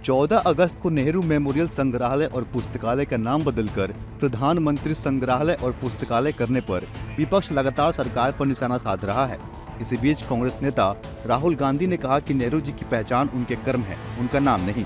14 अगस्त को नेहरू मेमोरियल संग्रहालय और पुस्तकालय का नाम बदलकर प्रधानमंत्री संग्रहालय और पुस्तकालय करने पर विपक्ष लगातार सरकार पर निशाना साध रहा है। इसी बीच कांग्रेस नेता राहुल गांधी ने कहा कि नेहरू जी की पहचान उनके कर्म है, उनका नाम नहीं।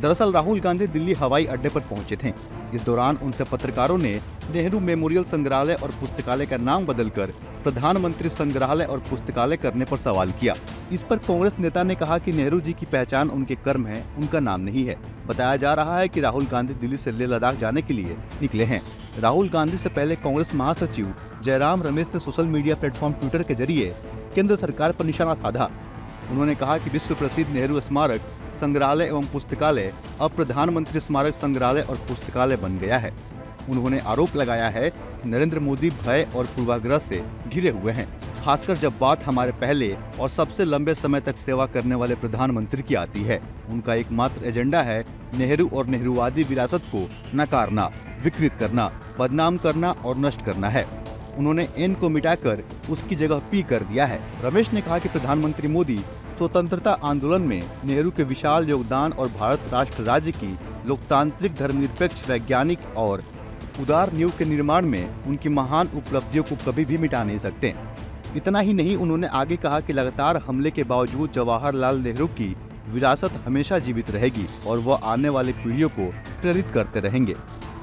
दरअसल राहुल गांधी दिल्ली हवाई अड्डे पर पहुंचे थे। इस दौरान उनसे पत्रकारों ने नेहरू मेमोरियल संग्रहालय और पुस्तकालय का नाम बदलकर प्रधानमंत्री संग्रहालय और पुस्तकालय करने पर सवाल किया। इस पर कांग्रेस नेता ने कहा कि नेहरू जी की पहचान उनके कर्म है, उनका नाम नहीं है। बताया जा रहा है कि राहुल गांधी दिल्ली से लेह लद्दाख जाने के लिए निकले हैं। राहुल गांधी से पहले कांग्रेस महासचिव जयराम रमेश ने सोशल मीडिया प्लेटफॉर्म ट्विटर के जरिए केंद्र सरकार पर निशाना साधा। उन्होंने कहा कि विश्व प्रसिद्ध नेहरू स्मारक संग्रहालय एवं पुस्तकालय अब प्रधानमंत्री स्मारक संग्रहालय और पुस्तकालय बन गया है। उन्होंने आरोप लगाया है कि नरेंद्र मोदी भय और पूर्वाग्रह से घिरे हुए हैं, खासकर जब बात हमारे पहले और सबसे लंबे समय तक सेवा करने वाले प्रधानमंत्री की आती है। उनका एकमात्र एजेंडा है नेहरू और नेहरूवादी विरासत को नकारना, विकृत करना, बदनाम करना और नष्ट करना है। उन्होंने एन को मिटाकर उसकी जगह पी कर दिया है। रमेश ने कहा कि प्रधानमंत्री मोदी स्वतंत्रता आंदोलन में नेहरू के विशाल योगदान और भारत राष्ट्र राज्य की लोकतांत्रिक, धर्मनिरपेक्ष, वैज्ञानिक और उदार नींव के निर्माण में उनकी महान उपलब्धियों को कभी भी मिटा नहीं सकते। इतना ही नहीं, उन्होंने आगे कहा कि लगातार हमले के बावजूद जवाहरलाल नेहरू की विरासत हमेशा जीवित रहेगी और वह आने वाली पीढ़ियों को प्रेरित करते रहेंगे।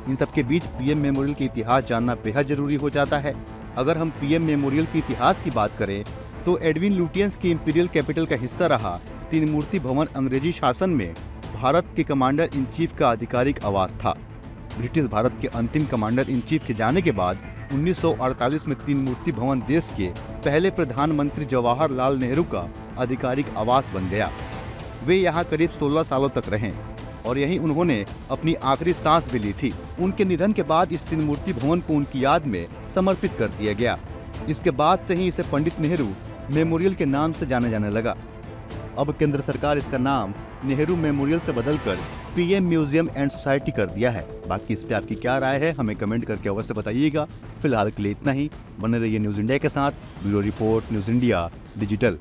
इन सबके बीच पीएम मेमोरियल के इतिहास जानना बेहद जरूरी हो जाता है। अगर हम पीएम मेमोरियल के इतिहास की बात करें तो एडविन लुटियंस की इंपीरियल कैपिटल का हिस्सा रहा तीन मूर्ति भवन अंग्रेजी शासन में भारत के कमांडर इन चीफ का आधिकारिक आवास था। ब्रिटिश भारत के अंतिम कमांडर इन चीफ के जाने के बाद 1948 में तीन मूर्ति भवन देश के पहले प्रधानमंत्री जवाहरलाल नेहरू का आधिकारिक आवास बन गया। वे यहाँ करीब 16 सालों तक रहे और यहीं उन्होंने अपनी आखिरी सांस भी ली थी। उनके निधन के बाद इस तीन मूर्ति भवन को उनकी याद में समर्पित कर दिया गया। इसके बाद से ही इसे पंडित नेहरू मेमोरियल के नाम से जाने जाने लगा। अब केंद्र सरकार इसका नाम नेहरू मेमोरियल से बदलकर पीएम म्यूजियम एंड सोसाइटी कर दिया है। बाकी इस पे आपकी क्या राय है, हमें कमेंट करके अवश्य बताइएगा। फिलहाल के लिए इतना ही। बने रहिए न्यूज़ इंडिया के साथ। Bureau report, news India digital.